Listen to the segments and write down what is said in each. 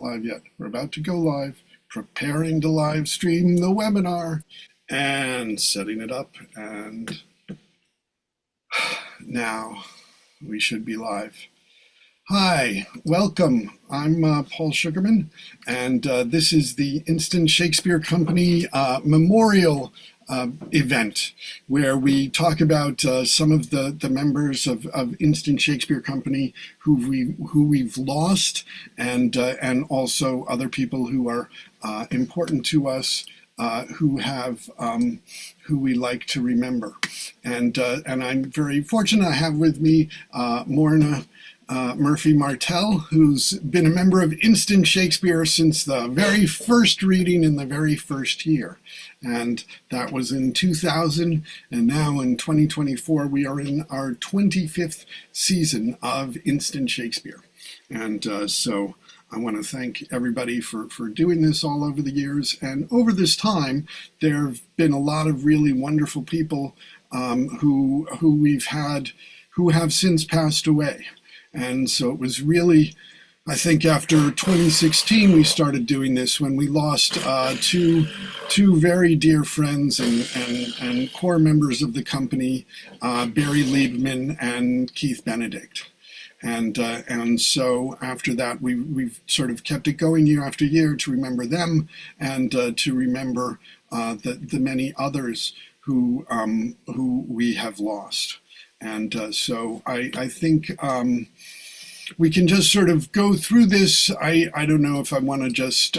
live yet. We're about to go live, preparing to live stream the webinar and setting it up. And now we should be live. Hi, welcome. I'm Paul Sugarman, and this is the Instant Shakespeare Company Memorial event, where we talk about some of the members of Instant Shakespeare Company who we've lost, and also other people who are important to us, who we like to remember. And I'm very fortunate. I have with me Morna Murphy Martell, who's been a member of Instant Shakespeare since the very first reading in the very first year. And that was in 2000, and now in 2024, we are in our 25th season of Instant Shakespeare. And so I want to thank everybody for doing this all over the years. And over this time, there have been a lot of really wonderful people who we've had who have since passed away. And so it was really, I think after 2016, we started doing this when we lost two very dear friends and core members of the company, Barry Liebman and Keith Benedict. And so after that, we've sort of kept it going year after year to remember them and to remember the many others who we have lost. And so I think we can just sort of go through this. I don't know if I want to just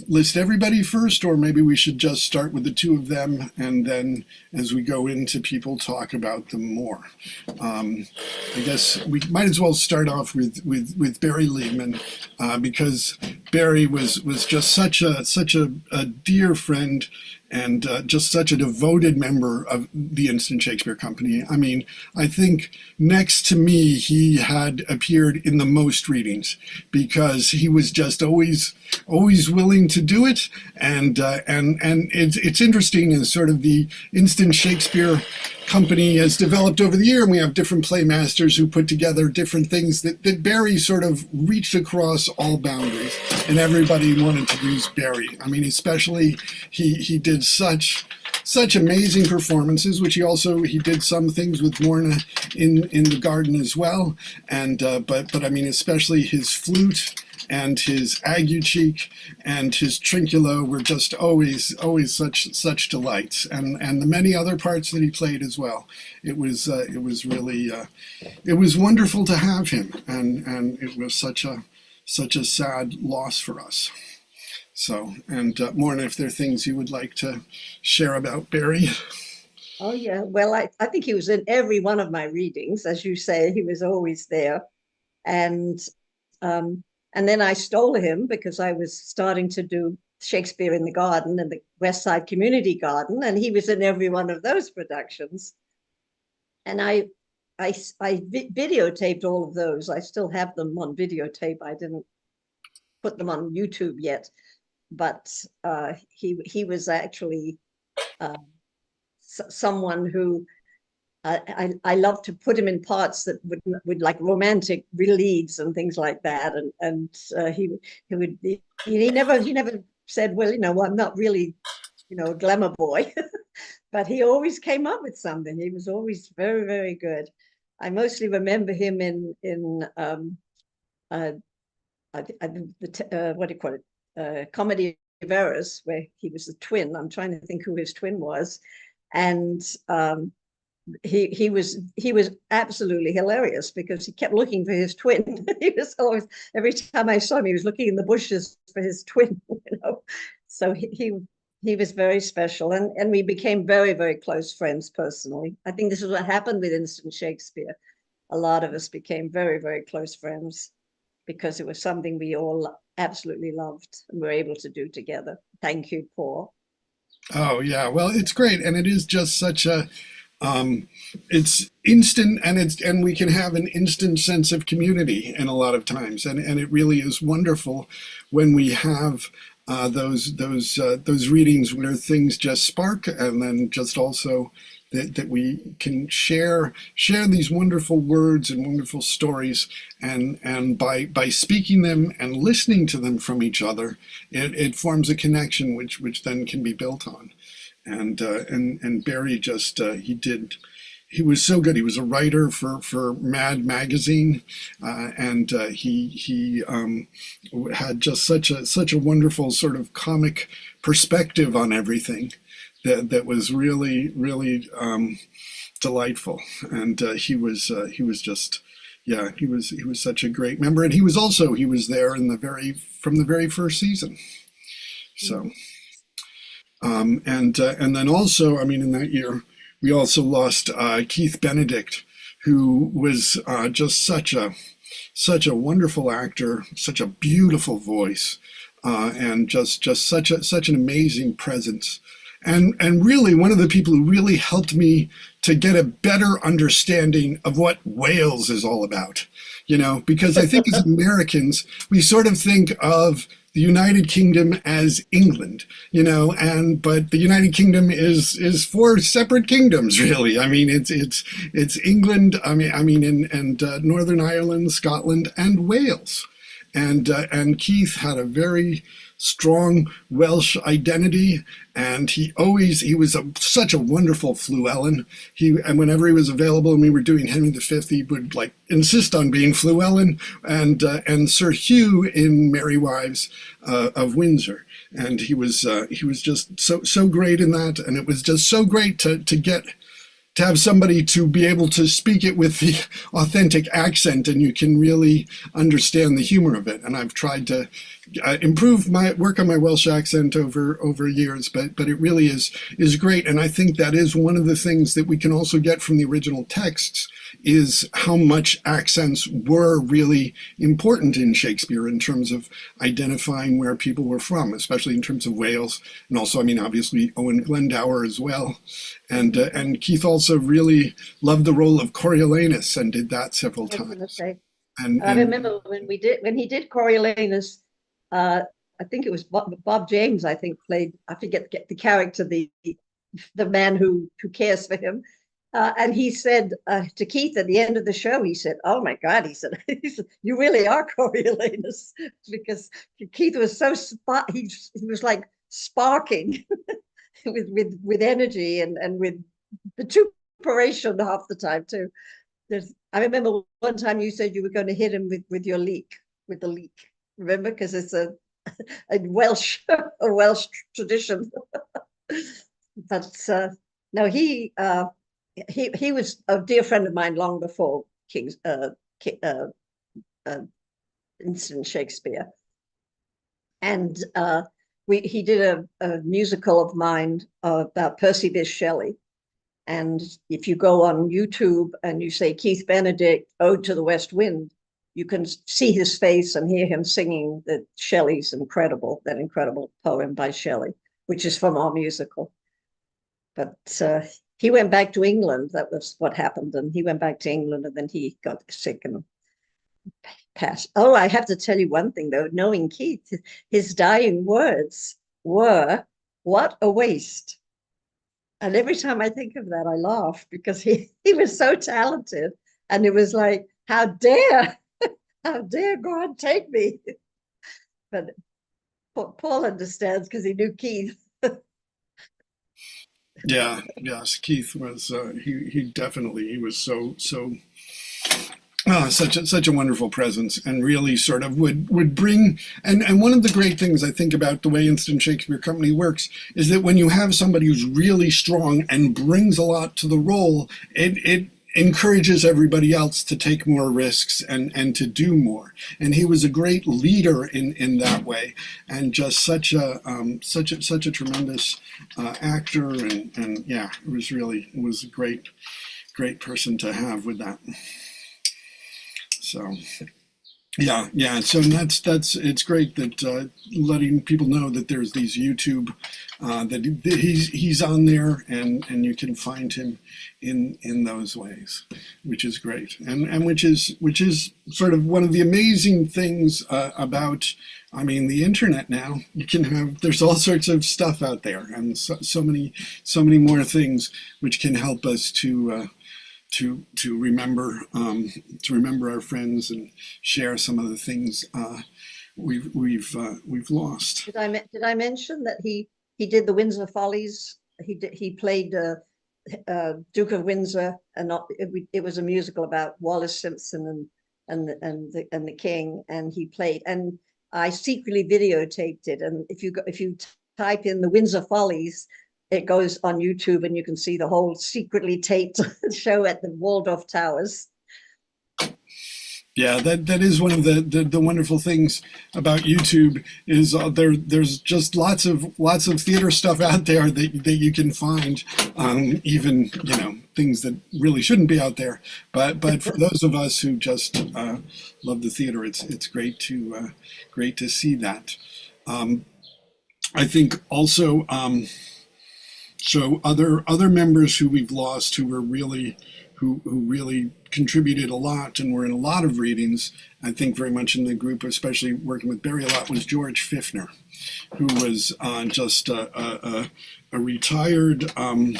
list everybody first, or maybe we should just start with the two of them, and then as we go into people, talk about them more. I guess we might as well start off with Barry Liebman, because Barry was just such a dear friend, and just such a devoted member of the Instant Shakespeare Company. I mean, I think next to me, he had appeared in the most readings because he was just always willing to do it. And it's interesting as sort of the Instant Shakespeare Company has developed over the year, and we have different playmasters who put together different things that Barry sort of reached across all boundaries, and everybody wanted to use Barry. I mean, especially he did such amazing performances, which he did some things with Morna in the garden as well. And but I mean, especially his flute and his ague cheek and his trinculo were just always such delights, and the many other parts that he played as well. It was really it was wonderful to have him, and it was such a sad loss for us. So, and Morna, if there are things you would like to share about Barry. Oh yeah, well, I think he was in every one of my readings, as you say. He was always there, and then I stole him because I was starting to do Shakespeare in the Garden and the West Side Community Garden, and he was in every one of those productions. And I videotaped all of those. I still have them on videotape. I didn't put them on YouTube yet, but he was actually someone who I love to put him in parts that would like romantic leads and things like that, and he never said, well, I'm not really a glamour boy, but he always came up with something. He was always very, very good. I mostly remember him in what do you call it, Comedy of Errors, where he was the twin. I'm trying to think who his twin was, and he was absolutely hilarious because he kept looking for his twin. He was always, every time I saw him, he was looking in the bushes for his twin. So he was very special, and we became very, very close friends personally. I think this is what happened with Instant Shakespeare. A lot of us became very, very close friends because it was something we all absolutely loved and were able to do together. Thank you, Paul. Oh yeah, well, it's great, and it is just such a it's instant, and we can have an instant sense of community in a lot of times, and it really is wonderful when we have those readings where things just spark, and then just also that we can share these wonderful words and wonderful stories, and by speaking them and listening to them from each other, it forms a connection which then can be built on. And Barry just he was so good. He was a writer for Mad Magazine, and he had just such a wonderful sort of comic perspective on everything that was really delightful. And he was just, yeah, he was such a great member, and he was there in from the very first season. So. And then also, I mean, in that year, we also lost Keith Benedict, who was just such a wonderful actor, such a beautiful voice, and just such an amazing presence. And really one of the people who really helped me to get a better understanding of what Wales is all about, because I think as Americans, we sort of think of the United Kingdom as England, but the United Kingdom is four separate kingdoms, really. I mean, it's England, and Northern Ireland, Scotland, and Wales. And Keith had a very strong Welsh identity, and he was such a wonderful Llewellyn. And whenever he was available and we were doing Henry V, he would insist on being Llewellyn, and Sir Hugh in Merry Wives of Windsor. And he was just so great in that, and it was just so great to have somebody to be able to speak it with the authentic accent, and you can really understand the humor of it. And I've tried to improve my work on my Welsh accent over years, but it really is great. And I think that is one of the things that we can also get from the original texts, is how much accents were really important in Shakespeare in terms of identifying where people were from, especially in terms of Wales, and also, I mean, obviously Owen Glendower as well. And Keith also really loved the role of Coriolanus and did that several I was going to times. say, And I remember when he did Coriolanus. I think it was Bob James. I think played. I forget the character, the man who cares for him. And he said to Keith at the end of the show, he said, "Oh my God," he said, "You really are Coriolanus," because Keith was so he was like sparking with energy and with vituperation half the time too. I remember one time you said you were going to hit him with the leek. Remember, because it's a Welsh tradition. But no, he was a dear friend of mine long before Instant Shakespeare, and he did a musical of mine about Percy Bysshe Shelley. And if you go on YouTube and you say Keith Benedict, Ode to the West Wind, you can see his face and hear him singing that incredible poem by Shelley, which is from our musical. But he went back to England. That was what happened. And he went back to England, and then he got sick and passed. Oh, I have to tell you one thing, though. Knowing Keith, his dying words were, "What a waste." And every time I think of that, I laugh, because he was so talented. And it was like, how dare God take me? But Paul understands, because he knew Keith. yeah, yes, Keith was he was so such a wonderful presence, and really sort of would bring, and one of the great things I think about the way Instant Shakespeare Company works is that when you have somebody who's really strong and brings a lot to the role, it encourages everybody else to take more risks and to do more. And he was a great leader in that way, and just such a tremendous actor, and yeah, it was a great person to have with that. So, Yeah. So that's it's great that letting people know that there's these YouTube that he's on there, and you can find him in those ways, which is great, and which is sort of one of the amazing things about, I mean, the internet now. You can have, there's all sorts of stuff out there, and so many more things which can help us to remember our friends and share some of the things we've lost. Did I mention that he did the Windsor Follies? He played Duke of Windsor, and it was a musical about Wallace Simpson and the king, and he played. And I secretly videotaped it. And if you type in the Windsor Follies, it goes on YouTube, and you can see the whole secretly taped show at the Waldorf Towers. Yeah, that is one of the wonderful things about YouTube is there's just lots of theater stuff out there that you can find, even things that really shouldn't be out there. But for those of us who just love the theater, it's great to see that. I think also, so other members who we've lost who were really who really contributed a lot and were in a lot of readings, I think very much in the group, especially working with Barry a lot, was George Fiffner, who was just a retired, I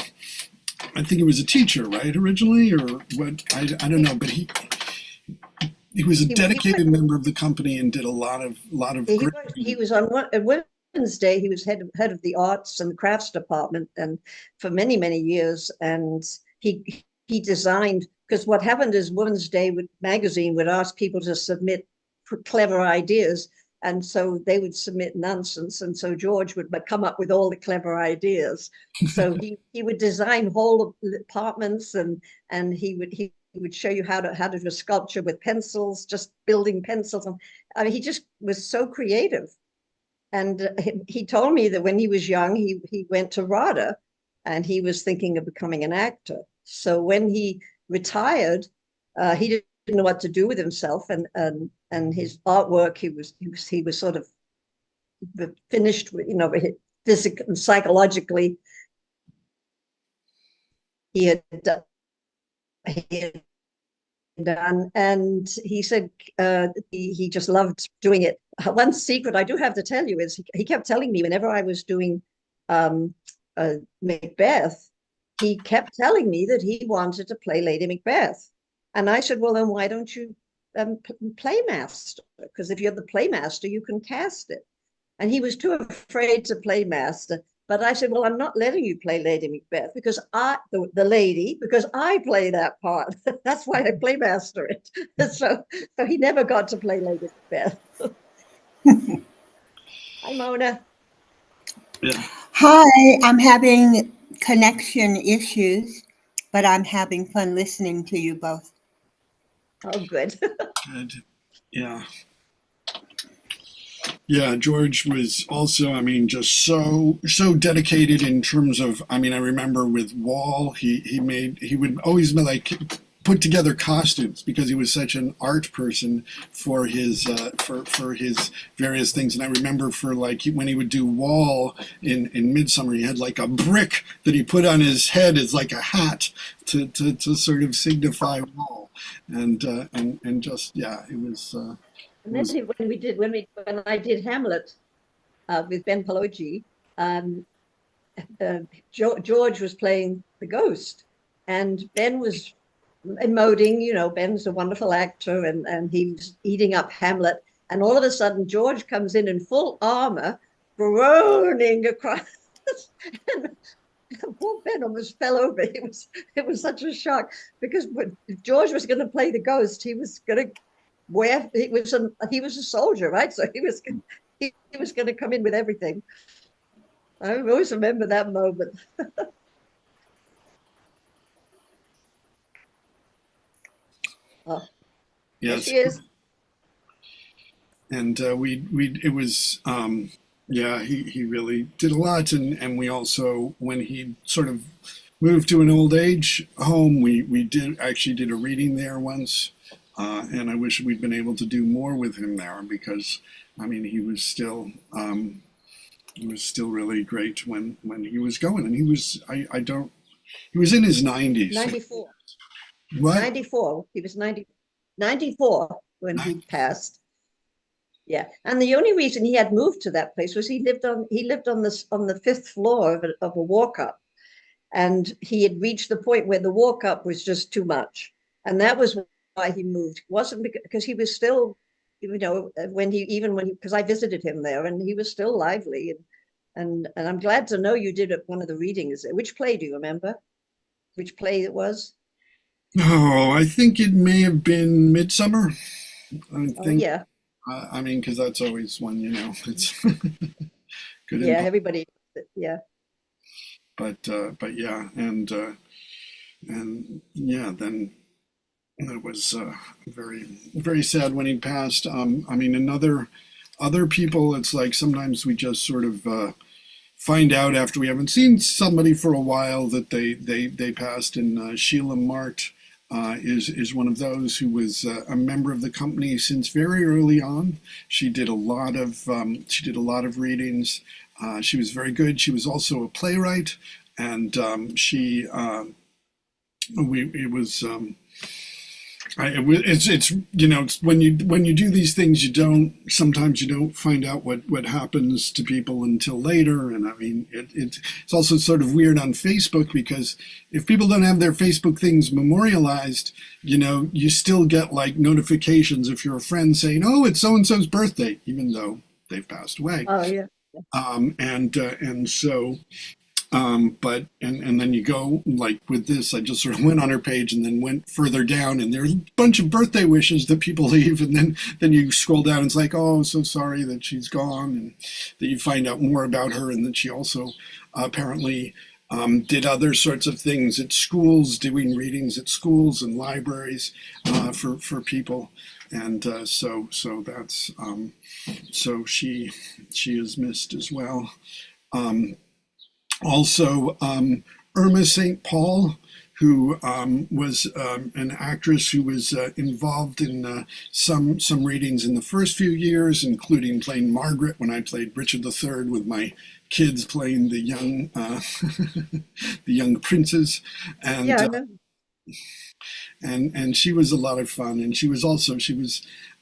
think he was a teacher, right, originally, or what, I don't know, but he was a dedicated member of the company and did a lot of great. He was on Wednesday. He was head of the arts and crafts department, and for many years. And he designed, because what happened is Women's Day magazine would ask people to submit clever ideas, and so they would submit nonsense, and so George would come up with all the clever ideas. So he would design whole apartments, and he would show you how to do a sculpture with pencils, just building pencils. I mean, he just was so creative. And he told me that when he was young, he went to RADA, and he was thinking of becoming an actor. So when he retired, he didn't know what to do with himself, and his artwork, he was sort of finished with, physically and psychologically. He had done, and he said he just loved doing it. One secret I do have to tell you is he kept telling me whenever I was doing Macbeth, he kept telling me that he wanted to play Lady Macbeth. And I said, well, then why don't you play master? Because if you're the playmaster, you can cast it. And he was too afraid to play master. But I said, well, I'm not letting you play Lady Macbeth because the lady, because I play that part. That's why I play master it. So he never got to play Lady Macbeth. Hi, Mona. Yeah. Hi, I'm having connection issues, but I'm having fun listening to you both. Oh, good. Good. Yeah. Yeah, George was also, I mean, just so dedicated in terms of, I mean, I remember with Wall, he would always like put together costumes because he was such an art person for his for his various things. And I remember for like when he would do Wall in Midsummer, he had like a brick that he put on his head as like a hat to sort of signify Wall, and just yeah, it was. And then when I did Hamlet with Ben Palogi, George was playing the ghost, and Ben was emoting. Ben's a wonderful actor, and he was eating up Hamlet. And all of a sudden, George comes in full armor, groaning across. And poor Ben almost fell over. It was such a shock because if George was going to play the ghost, he was going to he was a soldier, right? So he was going to come in with everything. I always remember that moment. Oh, Yes. she is. And it was yeah, he really did a lot, and we also, when he sort of moved to an old age home, we did a reading there once, And I wish we'd been able to do more with him there because, I mean, he was still really great when he was going, and he was he was in his 90s. 94. What? 94. He was 94 when he passed. Yeah, and the only reason he had moved to that place was he lived on the fifth floor of a walk-up, and he had reached the point where the walk-up was just too much, and that was why he moved. It wasn't because he was still, because I visited him there, and he was still lively, and I'm glad to know you did one of the readings. Which play do you remember? Which play it was? Oh, I think it may have been Midsummer. I Oh think. yeah, I mean, because that's always one, it's good. yeah. Everybody, yeah. But yeah, and yeah, then it was very very sad when he passed. I mean, other people, it's like sometimes we just sort of find out after we haven't seen somebody for a while that they passed. And Sheila Mart is one of those who was a member of the company since very early on. She did a lot of readings. She was very good. She was also a playwright, and it's it's when you do these things, sometimes you don't find out what happens to people until later. And I mean, it's also sort of weird on Facebook, because if people don't have their Facebook things memorialized, you still get like notifications if you're a friend saying, oh, it's so and so's birthday, even though they've passed away. Oh yeah. And so but then you go, like with this, I just sort of went on her page and then went further down, and there's a bunch of birthday wishes that people leave, and then you scroll down and it's like, oh, I'm so sorry that she's gone, and that you find out more about her, and that she also apparently did other sorts of things at schools, doing readings at schools and libraries for people. And so that's so she is missed as well. Also, Irma St. Paul, who was an actress who was involved in some readings in the first few years, including playing Margaret when I played Richard III with my kids, playing the young the young princes. And Yeah, I know. and she was a lot of fun, and she was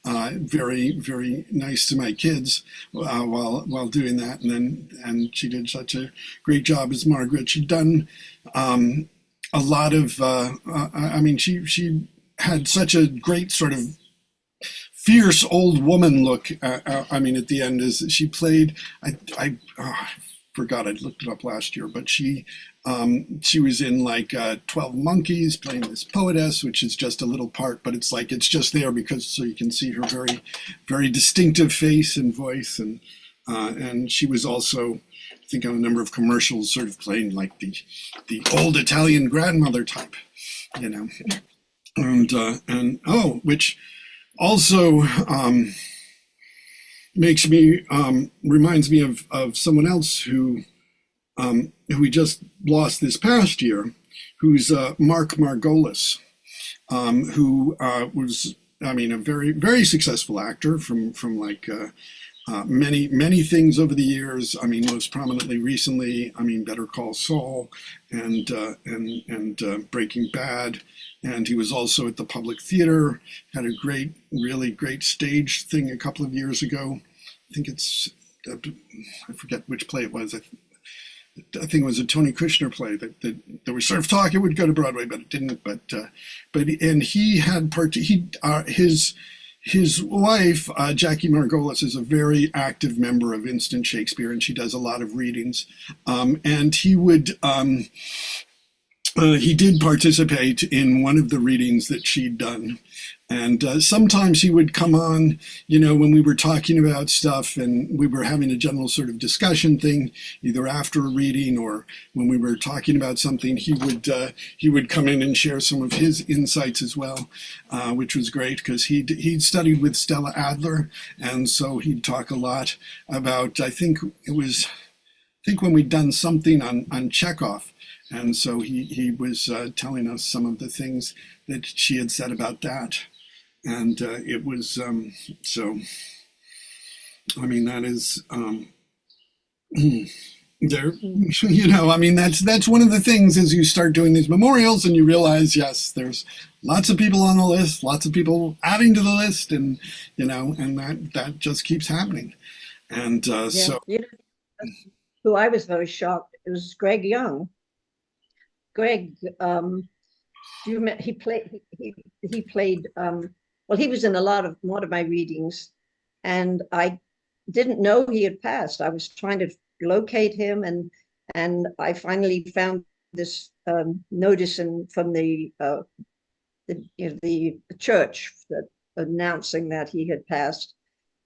very very nice to my kids while doing that, and she did such a great job as Margaret. She'd done a lot of I mean, she had such a great sort of fierce old woman look. I mean, at the end, as she played, I forgot, I looked it up last year, but she was in like 12 Monkeys, playing this poetess, which is just a little part, but it's like it's just there because so you can see her very very distinctive face and voice. And she was also, I think, on a number of commercials, sort of playing like the old Italian grandmother type, and oh, which also reminds me of someone else who we just lost this past year, who's Mark Margolis, who was, I mean, a very very successful actor from like many things over the years. I mean, most prominently recently, I mean, Better Call Saul and Breaking Bad. And he was also at the Public Theater, had a really great stage thing a couple of years ago. I think I forget which play it was. I think it was a Tony Kushner play that there was sort of talk it would go to Broadway, but it didn't. And he had his wife, Jackie Margolis, is a very active member of Instant Shakespeare, and she does a lot of readings. And he did participate in one of the readings that she'd done. And sometimes he would come on, when we were talking about stuff and we were having a general sort of discussion thing, either after a reading or when we were talking about something, he would come in and share some of his insights as well, which was great because he'd studied with Stella Adler. And so he'd talk a lot about, I think when we'd done something on Chekhov. And so he was telling us some of the things that she had said about that. and it was so. I mean, that is there. You know, I mean, that's one of the things as you start doing these memorials, and you realize, yes, there's lots of people on the list, lots of people adding to the list, and you know, and that just keeps happening, and Yeah, so. you know, who I was very shocked, it was Greg Young. Greg, do you remember, he played well, he was in a lot of one of my readings, and I didn't know he had passed. I was trying to locate him, and I finally found this notice from the church that announcing that he had passed.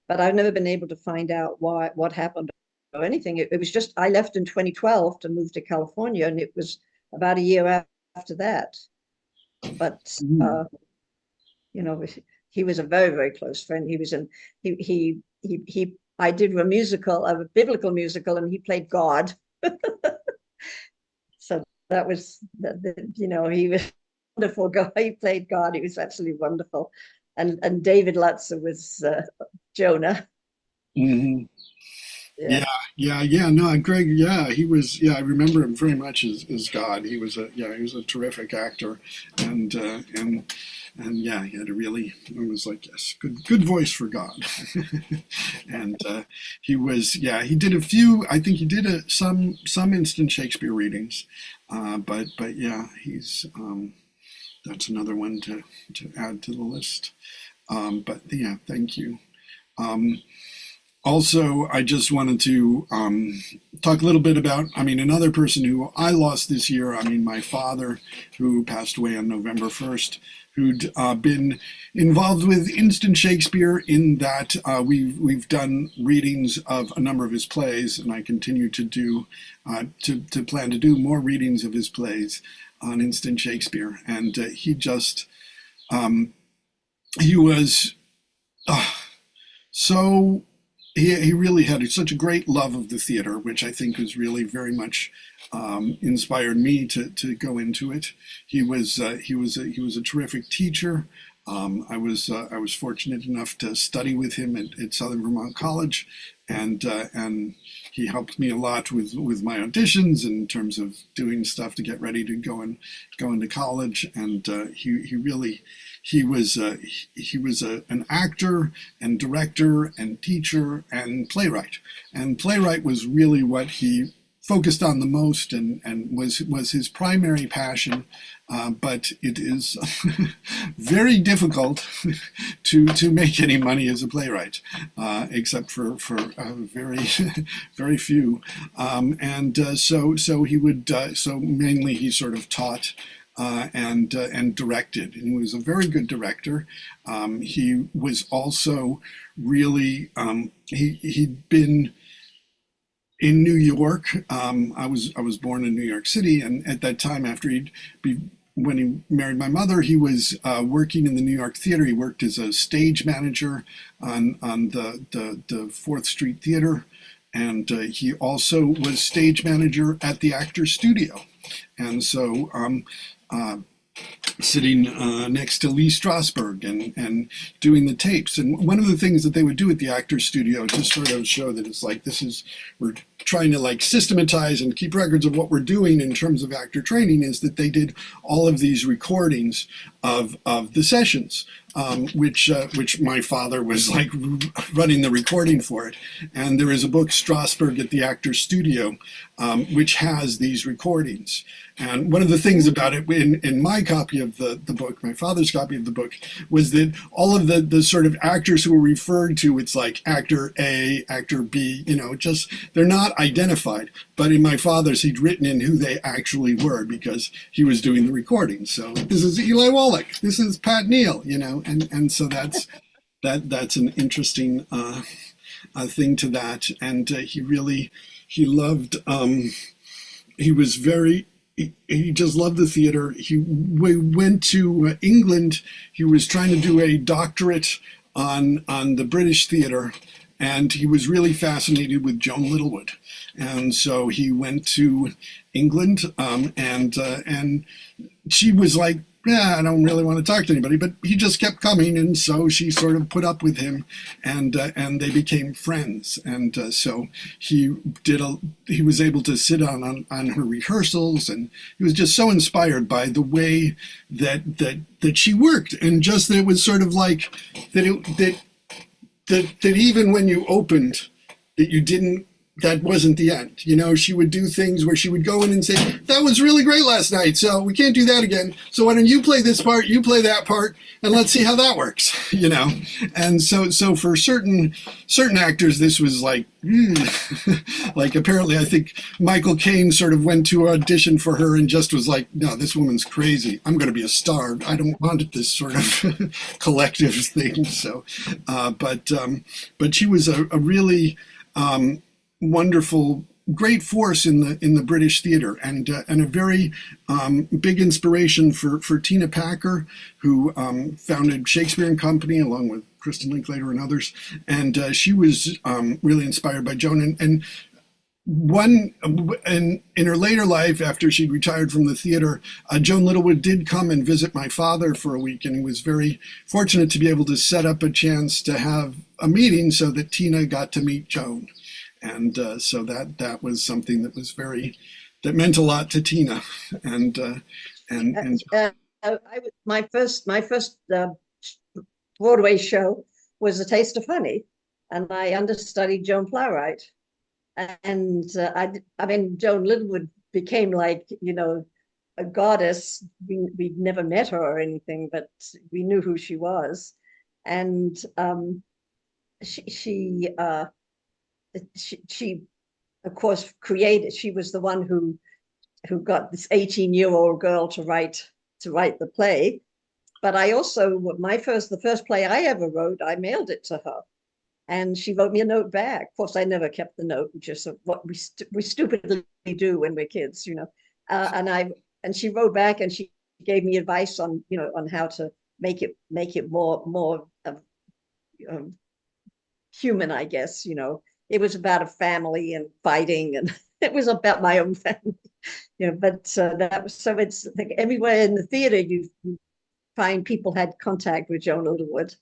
But I've never been able to find out what happened or anything. It was just I left in 2012 to move to California, and it was about a year after that. But you know, he was a very, very close friend. He was in he I did a musical, a biblical musical, and he played God. So that was you know, he was a wonderful guy. He played God. He was absolutely wonderful. And David Lutzer was Jonah. Mhm. Yeah. Yeah, yeah. No, Greg. Yeah, he was. Yeah, I remember him very much as God. He was he was a terrific actor, and yeah, he had a really. It was like yes, good voice for God, and he was. Yeah, he did a few. I think he did some instant Shakespeare readings, but yeah, he's that's another one to add to the list. But yeah, thank you. Um, Also, I just wanted to talk a little bit about, I mean, another person who I lost this year. I mean, my father, who passed away on November 1st, who'd been involved with instant Shakespeare in that we've done readings of a number of his plays, and I continue to do, to plan to do more readings of his plays on instant Shakespeare. And he just, he was so he really had such a great love of the theater, which I think was really very much inspired me to go into it. He was a terrific teacher. I was fortunate enough to study with him at Southern Vermont College, and he helped me a lot with my auditions in terms of doing stuff to get ready to go into college. And he really he was an actor and director and teacher and playwright. And playwright was really what he focused on the most and was his primary passion. But it is very difficult to make any money as a playwright, except for very very few. So he would so mainly he sort of taught and directed, and he was a very good director. He was also really he'd been in New York. I was born in New York City, and at that time, when he married my mother, he was working in the New York theater. He worked as a stage manager on the Fourth Street Theater, and he also was stage manager at the Actors Studio, and so. Sitting next to Lee Strasberg and doing the tapes. And one of the things that they would do at the Actors Studio to sort of show that it's like we're trying to like systematize and keep records of what we're doing in terms of actor training is that they did all of these recordings of the sessions, which my father was like running the recording for it. And there is a book, Strasberg at the Actors Studio, which has these recordings. And one of the things about it in my copy of the book, my father's copy of the book, was that all of the sort of actors who were referred to, it's like actor A, actor B, just they're not identified. But in my father's, he'd written in who they actually were because he was doing the recording. So this is Eli Wallach, this is Pat Neal, and so that's an interesting thing to that. And he loved, he was very, he just loved the theater. He went to England. He was trying to do a doctorate on the British theater, and he was really fascinated with Joan Littlewood. And so he went to England, and she was like yeah, I don't really want to talk to anybody. But he just kept coming, and so she sort of put up with him, and they became friends. And so he he was able to sit on her rehearsals, and he was just so inspired by the way that she worked, and just that it was sort of like that even when you opened, that you didn't, that wasn't the end. You know, she would do things where she would go in and say, that was really great last night, so we can't do that again. So why don't you play this part, you play that part, and let's see how that works, you know? And so for certain actors, this was like, like apparently I think Michael Caine sort of went to audition for her and just was like, no, this woman's crazy. I'm going to be a star. I don't want this sort of collective thing. So, but she was a really, wonderful, great force in the British theater, and a very big inspiration for Tina Packer, who founded Shakespeare and Company along with Kristen Linklater and others. And she was really inspired by Joan. And in her later life, after she'd retired from the theater, Joan Littlewood did come and visit my father for a week, and he was very fortunate to be able to set up a chance to have a meeting so that Tina got to meet Joan. And so that was something that meant a lot to Tina. And my first Broadway show was A Taste of Honey, and I understudied Joan Plowright. And I mean, Joan Littlewood became like, you know, a goddess. We'd never met her or anything, but we knew who she was. And she of course she was the one who got this 18-year-old girl to write the play. But I also, the first play I ever wrote, I mailed it to her, and she wrote me a note back. Of course I never kept the note, which is what we stupidly do when we're kids, you know. And she wrote back, and she gave me advice on, you know, on how to make it more human, I guess, you know. It was about a family and fighting, and it was about my own family, you know. But that was, so it's like everywhere in the theater you find people had contact with Joan Littlewood,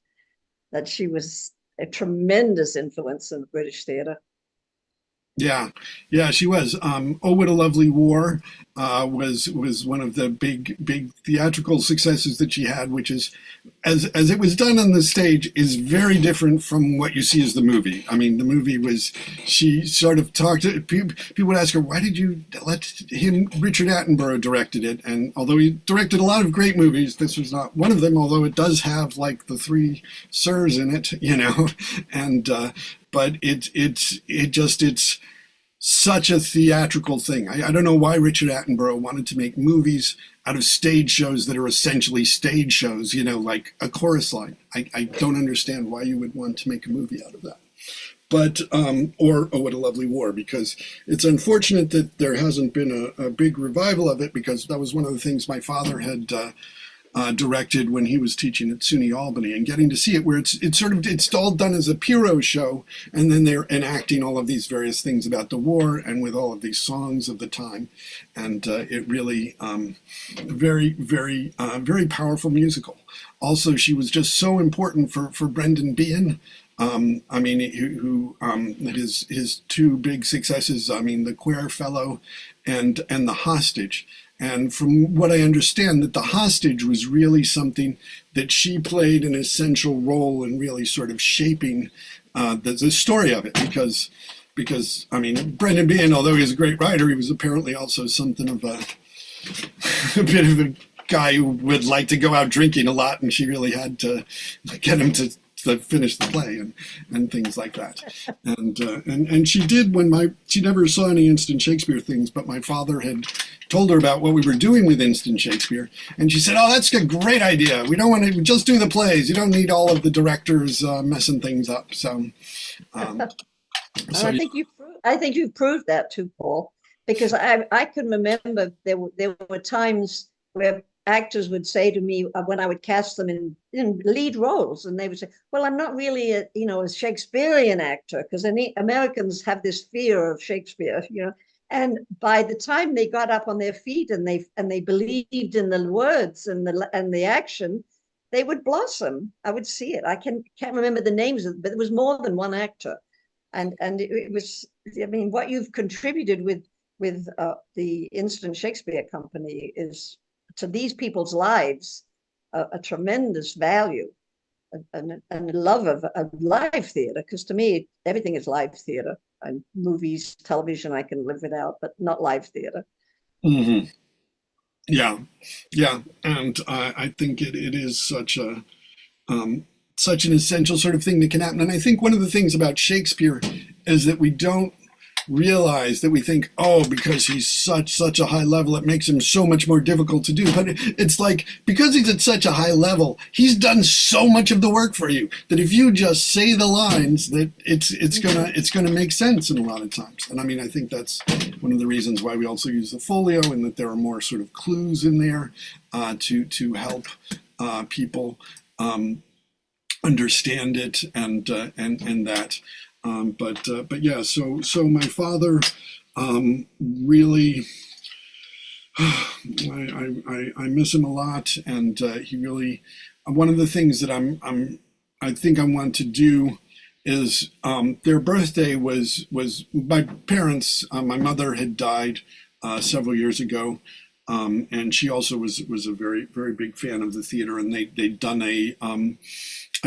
that she was a tremendous influence in the British theater. yeah, she was. Oh, What a Lovely War was one of the big theatrical successes that she had, which is, as it was done on the stage, is very different from what you see as the movie. I mean, the movie was, she sort of talked to people would ask her, why did you let him? Richard Attenborough directed it, and although he directed a lot of great movies, this was not one of them. Although it does have like the three sirs in it, you know, and but it's such a theatrical thing. I don't know why Richard Attenborough wanted to make movies out of stage shows that are essentially stage shows, you know, like A Chorus Line. I don't understand why you would want to make a movie out of that. But, or Oh, What a Lovely War, because it's unfortunate that there hasn't been a big revival of it, because that was one of the things my father had directed when he was teaching at SUNY Albany, and getting to see it, where it's all done as a Pierrot show, and then they're enacting all of these various things about the war and with all of these songs of the time, and it really very powerful musical. Also, she was just so important for Brendan Behan. I mean, who his two big successes, I mean, The Queer Fellow and The Hostage. And from what I understand, that The Hostage was really something that she played an essential role in really sort of shaping the story of it. Because I mean, Brendan Behan, although he was a great writer, he was apparently also something of a bit of a guy who would like to go out drinking a lot, and she really had to get him to finish the play and things like that. And she did, she never saw any Instant Shakespeare things, but my father had told her about what we were doing with Instant Shakespeare, and she said, oh, that's a great idea. We don't want to just do the plays. You don't need all of the directors messing things up. So I think you've proved that too, Paul, because I can remember there were times where actors would say to me when I would cast them in lead roles, and they would say, well, I'm not really a Shakespearean actor, because Americans have this fear of Shakespeare, you know. And by the time they got up on their feet and they believed in the words and the action, they would blossom. I would see it. I can't remember the names, but there was more than one actor, and it was. I mean, what you've contributed with the Instant Shakespeare Company is to these people's lives a tremendous value and a love of live theater. Because to me, everything is live theater. And movies, television, I can live without, but not live theater. Mm-hmm. Yeah, yeah, and I think it is such an essential sort of thing that can happen. And I think one of the things about Shakespeare is that we don't realize that we think, oh, because he's such a high level, it makes him so much more difficult to do. But it's like, because he's at such a high level, he's done so much of the work for you that if you just say the lines, that it's gonna make sense in a lot of times. And I mean, I think that's one of the reasons why we also use the folio, and that there are more sort of clues in there to help people understand it and that. But yeah, so my father really, I miss him a lot, and he really, one of the things that I think I want to do is their birthday was my parents. My mother had died several years ago. And she also was a very, very big fan of the theater, and they'd done a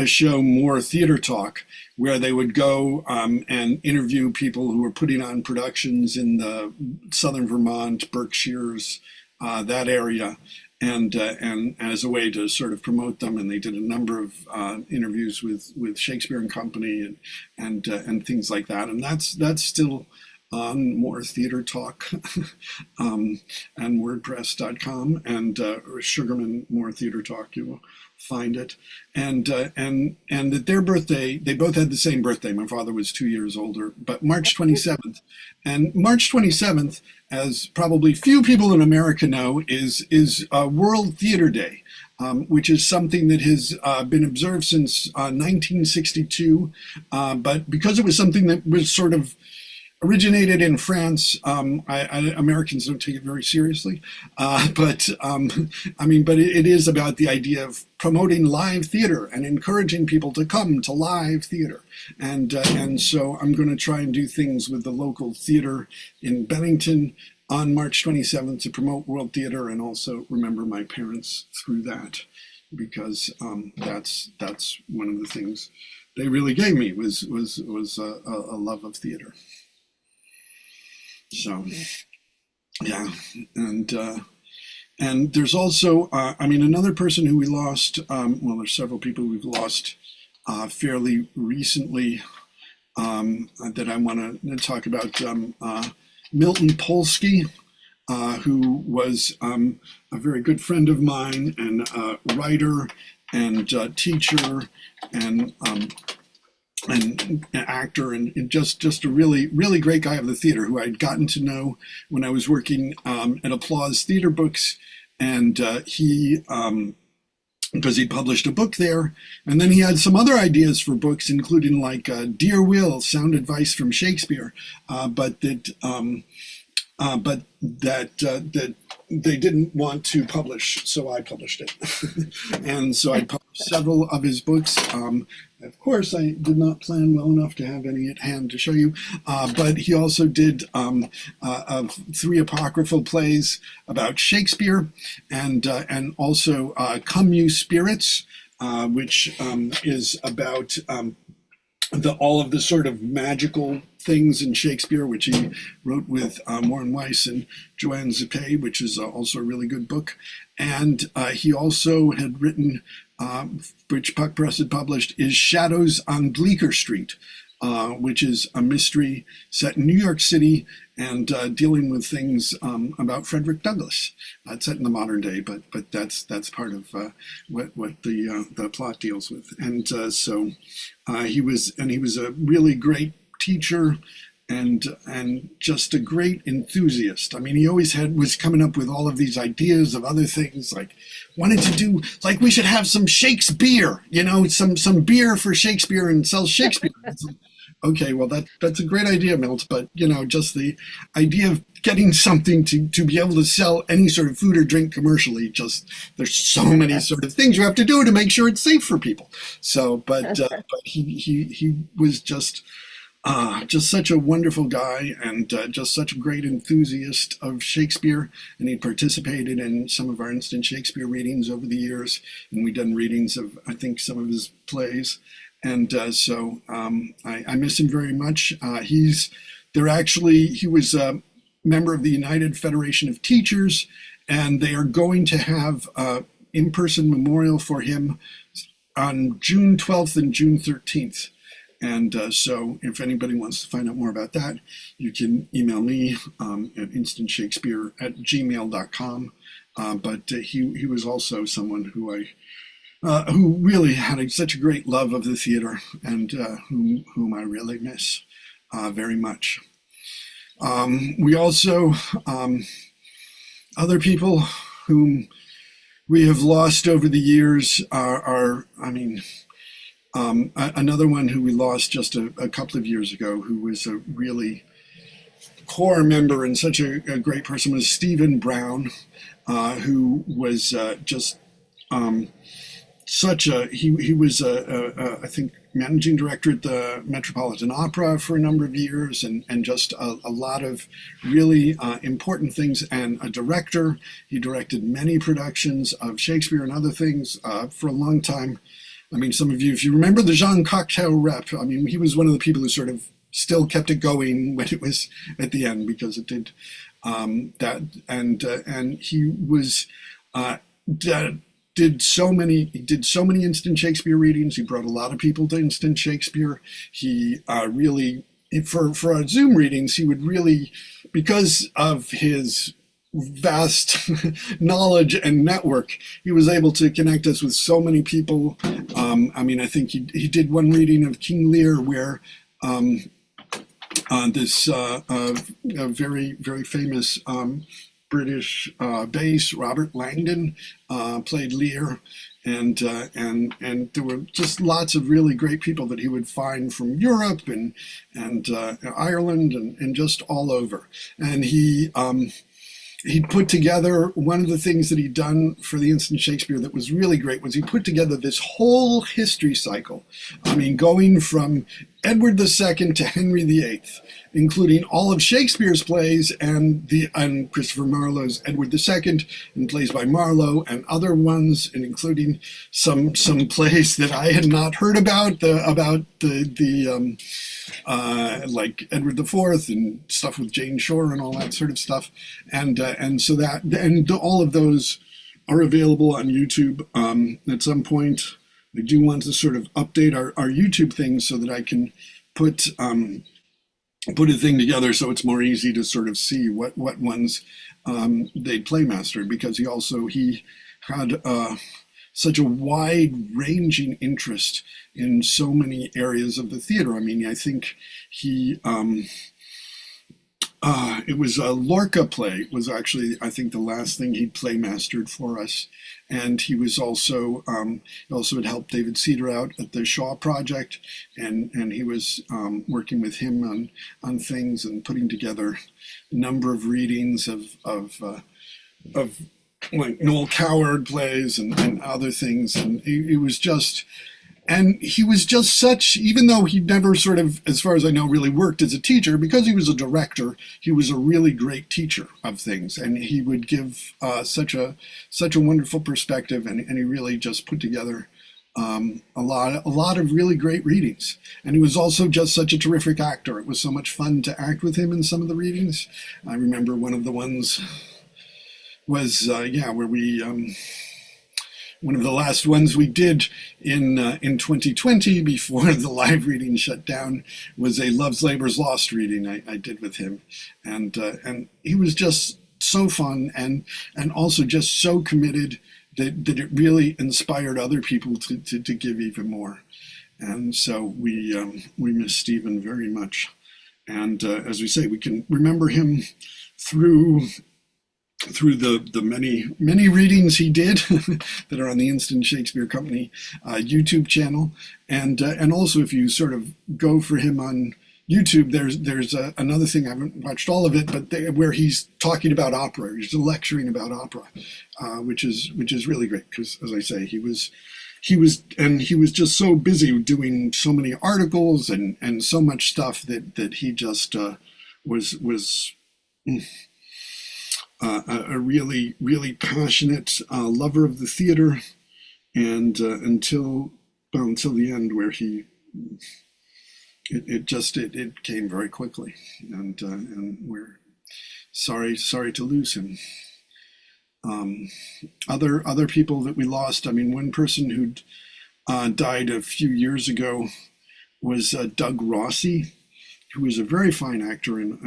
show, More Theater Talk, where they would go and interview people who were putting on productions in the southern Vermont, Berkshires, that area, and as a way to sort of promote them. And they did a number of interviews with Shakespeare and Company and things like that. And that's still on More Theater Talk and WordPress.com and Sugarman More Theater Talk. You will find it. And at their birthday, they both had the same birthday. My father was 2 years older, but March 27th. And March 27th, as probably few people in America know, is World Theater Day. Which is something that has been observed since 1962, but because it was something that was sort of originated in France. Americans don't take it very seriously, but it is about the idea of promoting live theater and encouraging people to come to live theater. And so I'm going to try and do things with the local theater in Bennington on March 27th to promote World Theater and also remember my parents through that, because that's one of the things they really gave me was a love of theater. So, yeah, and there's also, another person who we lost. There's several people we've lost fairly recently that I want to talk about. Milton Polsky, who was a very good friend of mine and writer and teacher and actor and just a really, really great guy of the theater who I'd gotten to know when I was working at Applause Theater Books. And he, because he published a book there, and then he had some other ideas for books, including like Dear Will, Sound Advice from Shakespeare, but that they didn't want to publish, so I published it. And so I published several of his books. Of course, I did not plan well enough to have any at hand to show you, but he also did 3 apocryphal plays about Shakespeare, and also Come You Spirits, which is about all of the sort of magical things in Shakespeare, which he wrote with Warren Weiss and Joanne Zippé, which is also a really good book. And he also had written, which Puck Press had published, is Shadows on Bleecker Street, which is a mystery set in New York City and dealing with things about Frederick Douglass. It's set in the modern day, but that's part of what the plot deals with. And so he was a really great teacher and just a great enthusiast. I mean, he always was coming up with all of these ideas of other things, like wanted to do, like we should have some Shakespeare, some beer for Shakespeare and sell Shakespeare. Okay, well that's a great idea, Milt, but just the idea of getting something to be able to sell any sort of food or drink commercially, just there's so many sort of things you have to do to make sure it's safe for people. So, but he was just such a wonderful guy, and just such a great enthusiast of Shakespeare. And he participated in some of our instant Shakespeare readings over the years, and we've done readings of, I think, some of his plays. And I miss him very much. He was a member of the United Federation of Teachers, and they are going to have an in-person memorial for him on June 12th and June 13th. And so if anybody wants to find out more about that, you can email me at instantshakespeare@gmail.com. But he was also someone who really had such a great love of the theater, and whom I really miss very much. We also, other people whom we have lost over the years another one who we lost just a couple of years ago, who was a really core member and such a great person, was Stephen Brown, who was just he was I think managing director at the Metropolitan Opera for a number of years, and just a lot of really important things, and a director. He directed many productions of Shakespeare and other things for a long time. I mean, some of you, if you remember the Jean Cocteau Rep, I mean, he was one of the people who sort of still kept it going when it was at the end, because it did that. And he was did so many instant Shakespeare readings. He brought a lot of people to instant Shakespeare. He really, for our Zoom readings, he would really, because of his vast knowledge and network, he was able to connect us with so many people. I think he did one reading of King Lear where this very, very famous British bass, Robert Langdon, played Lear, and there were just lots of really great people that he would find from Europe and Ireland and just all over. And he put together, one of the things that he'd done for the instant Shakespeare that was really great was he put together this whole history cycle. I mean, going from Edward II to Henry VIII, including all of Shakespeare's plays and Christopher Marlowe's Edward II and plays by Marlowe and other ones, and including some plays that I had not heard about like Edward IV and stuff with Jane Shore and all that sort of stuff, and all of those are available on YouTube. At some point, I do want to sort of update our YouTube thing so that I can put a thing together so it's more easy to sort of see what ones they playmastered, because he had such a wide-ranging interest in so many areas of the theater. I mean, I think it was a Lorca play was actually, I think, the last thing he playmastered for us. And he was also, had helped David Cedar out at the Shaw Project, and he was working with him on things and putting together a number of readings of like Noel Coward plays and other things. And he was just such, even though he never sort of, as far as I know, really worked as a teacher, because he was a director, he was a really great teacher of things. And he would give such a wonderful perspective, and he really just put together a lot of really great readings. And he was also just such a terrific actor. It was so much fun to act with him in some of the readings. I remember one of the ones was, where we, one of the last ones we did in 2020 before the live reading shut down was a Love's Labour's Lost reading I did with him. And he was just so fun and also just so committed that it really inspired other people to give even more. And so we miss Stephen very much. And as we say, we can remember him through through the many readings he did that are on the Instant Shakespeare Company YouTube channel, and also if you sort of go for him on YouTube, there's another thing. I haven't watched all of it, but where he's talking about opera, he's lecturing about opera, which is really great because, as I say, he was just so busy doing so many articles and so much stuff that he just was a really passionate lover of the theater, and until the end, where it came very quickly, and we're sorry to lose him. Other people that we lost. I mean, one person who died a few years ago was Doug Rossi, who was a very fine actor, and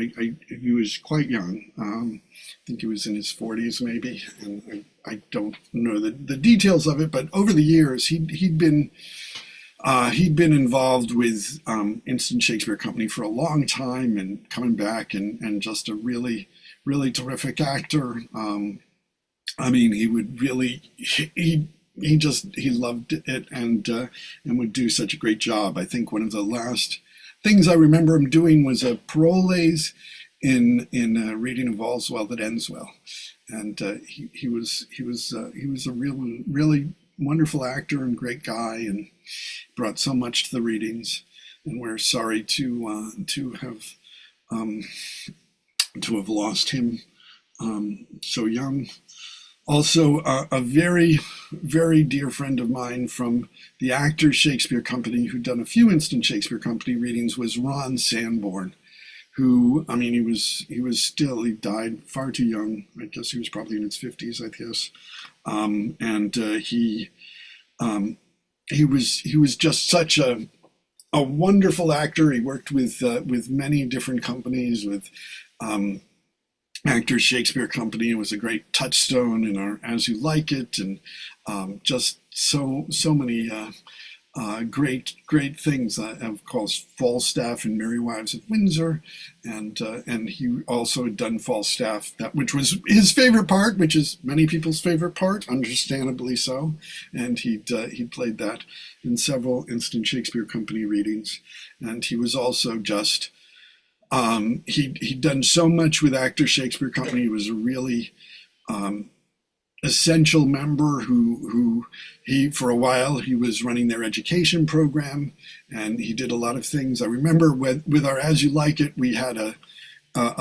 he was quite young. I think he was in his 40s maybe, and I don't know the details of it, but over the years he'd been involved with Instant Shakespeare Company for a long time, and coming back and just a really terrific actor. I mean, he would really he loved it and would do such a great job. I think one of the last things I remember him doing was a Paroles in a reading of All's Well That Ends Well, and he was a really wonderful actor and great guy, and brought so much to the readings. And we're sorry to have lost him so young. Also, a very dear friend of mine from the Actors Shakespeare Company, who'd done a few Instant Shakespeare Company readings, was Ron Sanborn, who, I mean, he died far too young. I guess he was probably in his 50s, I guess. And he was just such a wonderful actor. He worked with many different companies, with Actors Shakespeare Company. It was a great touchstone in our As You Like It, and just so many great things. Of course, Falstaff and Merry Wives of Windsor, and he also had done Falstaff, which was his favorite part, which is many people's favorite part, understandably so. And he'd played that in several Instant Shakespeare Company readings, and he was also just. He'd done so much with Actors Shakespeare Company. He was a really essential member who for a while he was running their education program, and he did a lot of things. I remember with our As You Like It, we had a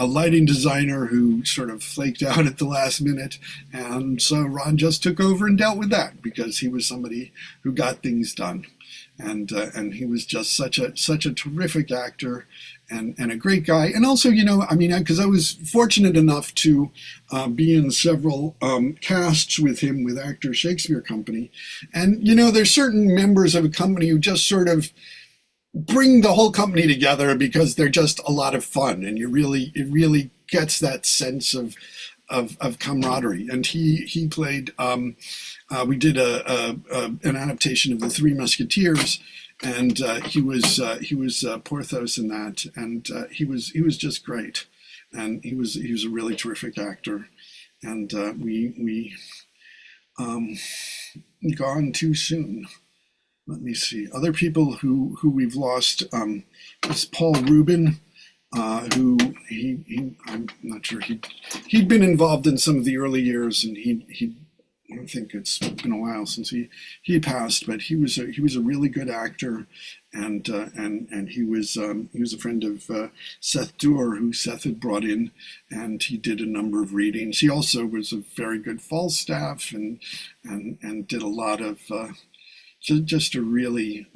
lighting designer who sort of flaked out at the last minute, and so Ron just took over and dealt with that because he was somebody who got things done, and he was just such a terrific actor. And a great guy. And also, I mean, because I was fortunate enough to be in several casts with him with Actors Shakespeare Company. And, there's certain members of a company who just sort of bring the whole company together because they're just a lot of fun. And it really gets that sense of camaraderie. And he played, we did an adaptation of The Three Musketeers, and he was Porthos in that, and he was just great, and he was a really terrific actor, and we gone too soon. Let me see, other people who we've lost. Is Paul Rubin, who I'm not sure he'd been involved in some of the early years, and he I think it's been a while since he passed, but he was a really good actor, and he was a friend of Seth Dewar, who Seth had brought in, and he did a number of readings. He also was a very good Falstaff, and did a lot of just a really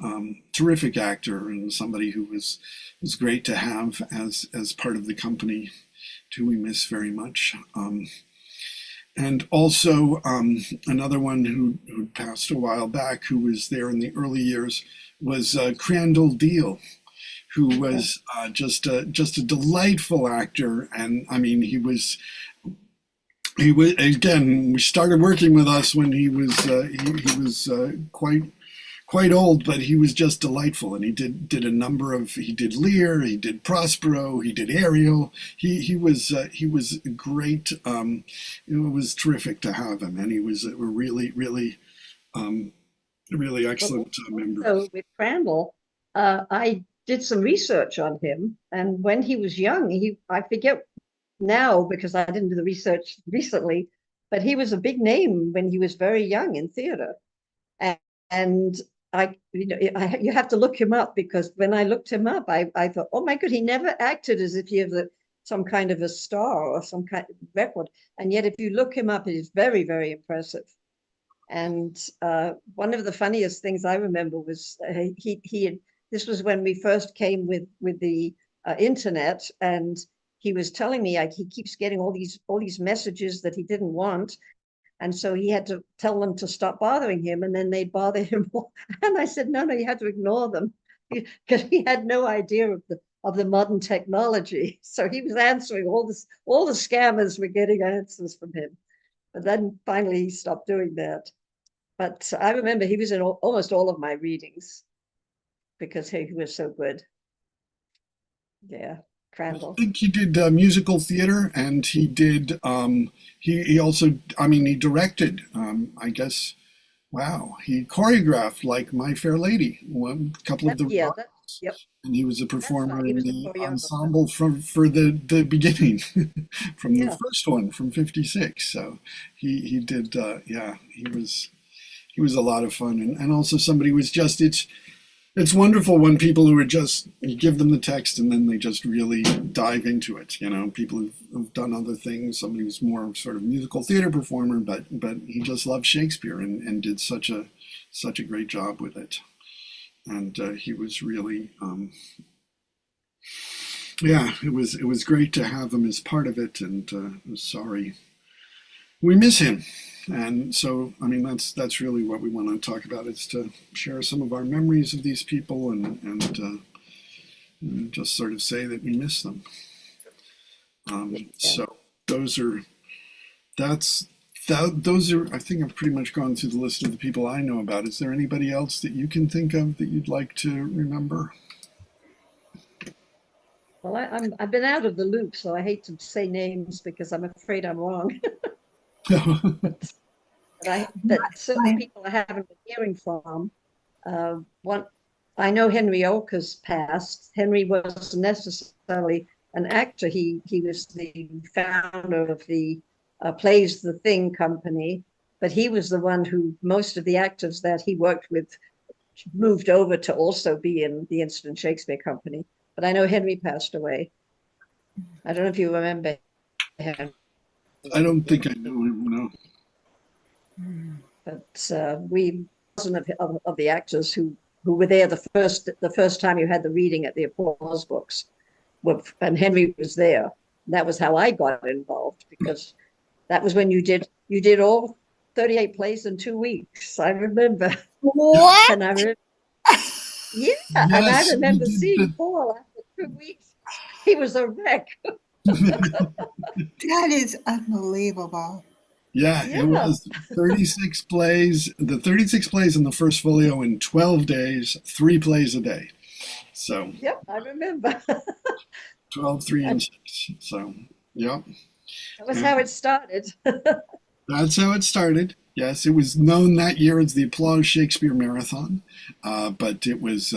terrific actor, and somebody who was great to have as part of the company, who we miss very much. And also another one who passed a while back, who was there in the early years, was Crandall Deal, who was just a delightful actor. And I mean, he was again. We started working with us when he was quite quite old, but he was just delightful. And he did a number of, he did Lear, he did Prospero, he did Ariel. He was great. It was terrific to have him, and he was a um, really But excellent member. also with Crandall, I did some research on him, and when he was young, I forget now because I didn't do the research recently, but he was a big name when he was very young in theater. And, and you have to look him up, because when I looked him up, I thought, oh my God, he never acted as if he was some kind of a star or some kind of record. And yet, if you look him up, it is very, very impressive. And one of the funniest things I remember was this was when we first came with the internet, and he was telling me, like, he keeps getting all these messages that he didn't want, and so he had to tell them to stop bothering him, and then they'd bother him more. And I said, no, you had to ignore them, because he had no idea of the modern technology. So he was answering all the scammers were getting answers from him. But then finally he stopped doing that. But I remember he was in almost all of my readings because he was so good. Yeah, I Crandall. think he did musical theater, and he did. He also, I mean, he directed. I guess. Wow, he choreographed like My Fair Lady, one couple of the Yeah, runs, yep, and he was a that's right. performer He in was a the choreographer. ensemble for the beginning, from the Yeah. first one from '56. So he did. Yeah, he was a lot of fun, and also somebody who was just it's wonderful when people who are just, you give them the text and then they just really dive into it. You know, people who've done other things. Somebody who's more sort of musical theater performer, but he just loved Shakespeare and did such a great job with it. And he was really, yeah, it was great to have him as part of it. And sorry, we miss him. And so, I mean, that's really what we want to talk about, is to share some of our memories of these people, and just sort of say that we miss them. Yeah. So those are that's those are. I think I've pretty much gone through the list of the people I know about. Is there anybody else that you can think of that you'd like to remember? Well, I've been out of the loop, so I hate to say names because I'm afraid I'm wrong. but but certain I, people I haven't been hearing from. One, I know Henry Olcker's passed. Henry wasn't necessarily an actor. He was the founder of the Plays the Thing company, but he was the one who most of the actors that he worked with moved over to also be in the Instant Shakespeare Company. But I know Henry passed away. I don't know if you remember him, I don't think I know him. No. but we wasn't of the actors who were there the first time you had the reading at the applause books, and Henry was there. That was how I got involved, because that was when you did all 38 plays in 2 weeks. I remember, what? and I remember, yeah, and I Yes, we remember did. seeing Paul after 2 weeks. He was a wreck. That is unbelievable. Yeah, it Yeah, was 36 plays, the 36 plays in the first folio in 12 days, 3 plays a day. So yep, I remember. 12, 3, and And 6. So, yeah. that was how And it started. that's how it started. Yes, it was known that year as the Applause Shakespeare Marathon, but it was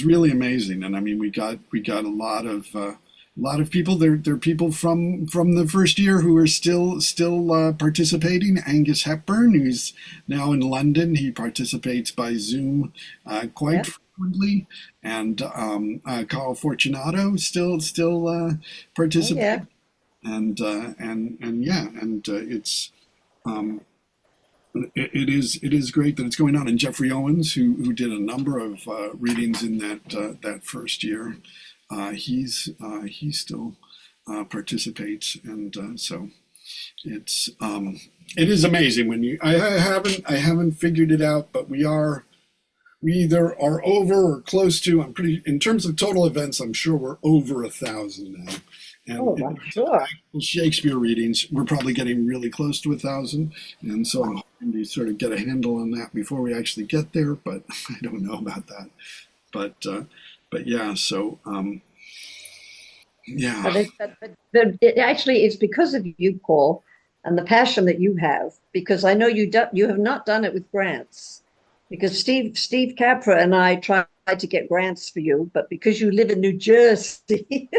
really amazing. And I mean, we got a lot of people. There are people from the first year who are still participating. Angus Hepburn, who's now in London, he participates by Zoom quite Yeah. frequently, and Carl Fortunato still Oh yeah. participates, and yeah, and um, it is great that it's going on. And Jeffrey Owens, who did a number of readings in that first year, he still participates, and so it is amazing when you. I haven't figured it out, but we either are over or close to. I'm pretty in terms of total events. I'm sure we're over 1,000 now. And Oh, in I'm terms of sure. actual Shakespeare readings, we're probably getting really close to 1,000. And so I'm hoping to sort of get a handle on that before we actually get there. But I don't know about that. But yeah. So yeah. But it actually is because of you, Paul, and the passion that you have. Because I know you have not done it with grants. Because Steve Capra and I tried to get grants for you, but because you live in New Jersey,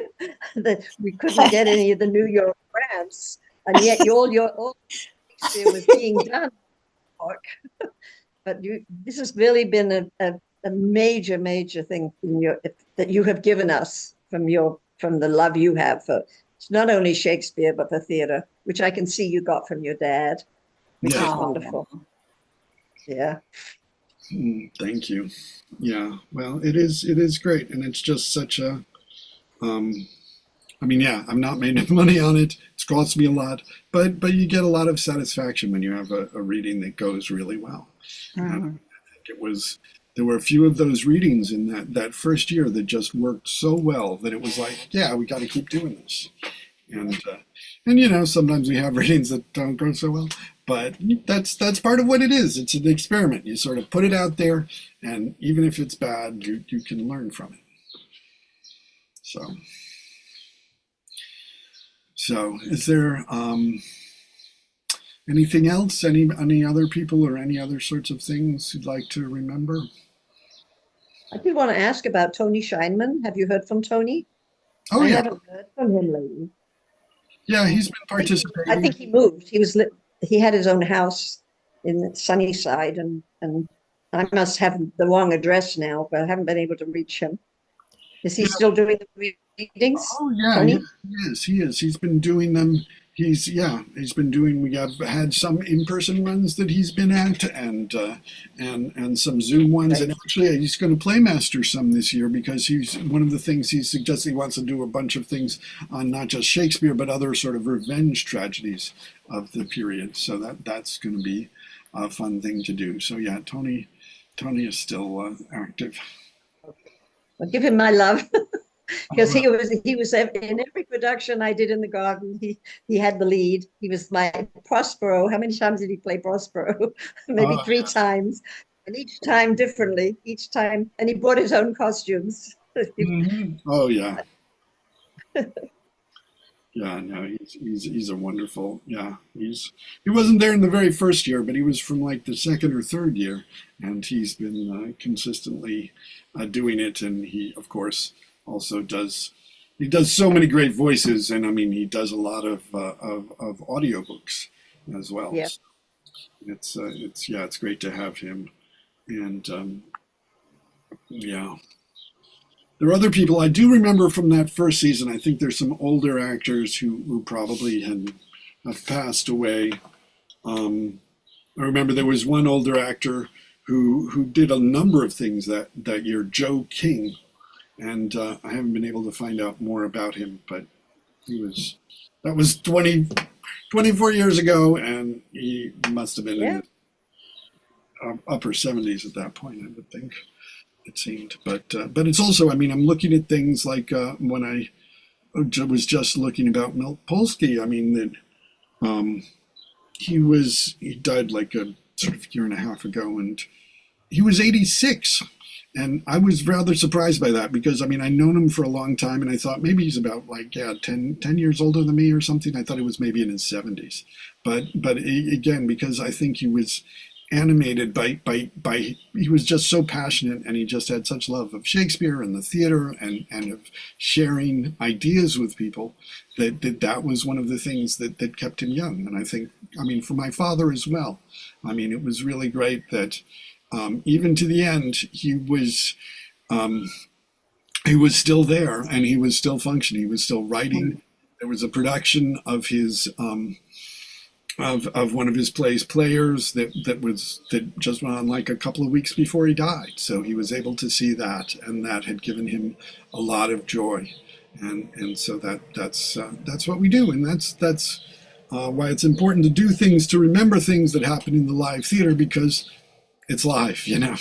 that we couldn't get any of the New York grants, and yet all Shakespeare was being done. But this has really been a major thing that you have given us from the love you have for it's not only Shakespeare but for theater, which I can see you got from your dad, which Yeah. is wonderful. Yeah. Thank you. Yeah. Well, it is great, and it's just such a. I mean, yeah, I'm not making money on it. It's cost me a lot, but you get a lot of satisfaction when you have a reading that goes really well. And I think there were a few of those readings in that first year that just worked so well that it was like, yeah, we got to keep doing this. And sometimes we have readings that don't go so well, but that's part of what it is. It's an experiment. You sort of put it out there, and even if it's bad, you can learn from it. So is there anything else? Any other people or any other sorts of things you'd like to remember? I did want to ask about Tony Scheinman. Have you heard from Tony? Oh I yeah, haven't heard from him lately. yeah. He's been I participating. think he moved. He had his own house in Sunnyside, and I must have the wrong address now, but I haven't been able to reach him. Is he Yeah. still doing the readings, Oh yeah, Tony? he is. He is. He's been doing them. He's been doing. We have had some in-person ones that he's been at, and some Zoom ones. Right. And actually, he's going to playmaster some this year because he's one of the things he suggests he wants to do a bunch of things on not just Shakespeare but other sort of revenge tragedies of the period. So that's going to be a fun thing to do. So yeah, Tony is still active. Well, give him my love. Because he was in every production I did in the garden. He had the lead. He was my Prospero. How many times did he play Prospero? Maybe Oh, 3 times, and each time differently. Each time, and he brought his own costumes. Oh yeah. Yeah, no, he's a wonderful. Yeah, he wasn't there in the very first year, but he was from like the second or third year, and he's been consistently doing it. And he, of course, also does. He does so many great voices, and I mean, he does a lot of audiobooks as well. Yeah. So it's great to have him, and yeah. There are other people I do remember from that first season. I think there's some older actors who probably have passed away. I remember there was one older actor who did a number of things that year, Joe King, and I haven't been able to find out more about him, but that was 24 years ago, and he must have been in the upper 70s at that point, I would think. It seemed, but it's also. I mean, I'm looking at things like when I was just looking about Milt Polsky. I mean that he died like a sort of year and a half ago, and he was 86, and I was rather surprised by that because I mean I'd known him for a long time, and I thought maybe he's about like 10 years older than me or something. I thought he was maybe in his 70s, but again because I think he was animated by he was just so passionate, and he just had such love of Shakespeare and the theater and of sharing ideas with people that was one of the things that kept him young. And I think, I mean, for my father as well, I mean, it was really great that even to the end he was still there, and he was still functioning, he was still writing. There was a production of his of one of his plays, Players, that just went on like a couple of weeks before he died. So he was able to see that, and that had given him a lot of joy. And so that's what we do, and that's why it's important to do things, to remember things that happen in the live theater, because it's live, you know,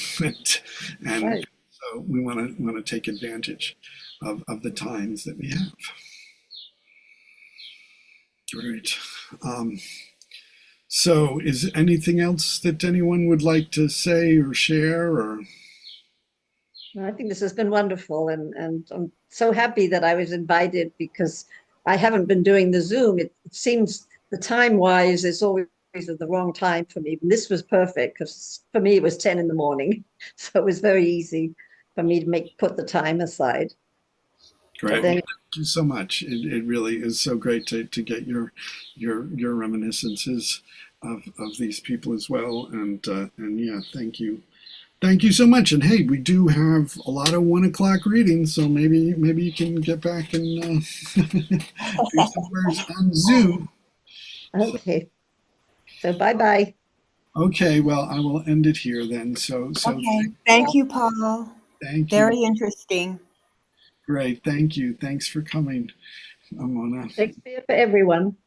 and Right. so we want to take advantage of the times that we have. Great. So is anything else that anyone would like to say or share or? No, I think this has been wonderful, and I'm so happy that I was invited because I haven't been doing the Zoom. It seems the time wise is always at the wrong time for me. And this was perfect because for me it was 10 in the morning, so it was very easy for me to put the time aside. But Great. Well, then thank you so much. It really is so great to get your reminiscences of these people as well. And yeah, thank you. Thank you so much. And hey, we do have a lot of 1 o'clock readings, so maybe you can get back and do some words on Zoom. okay, so bye bye. Okay, well, I will end it here then. So Okay. Thank you, Paul. thank you. Very interesting. Great. Thank you. Thanks for coming, Mona. Shakespeare for everyone.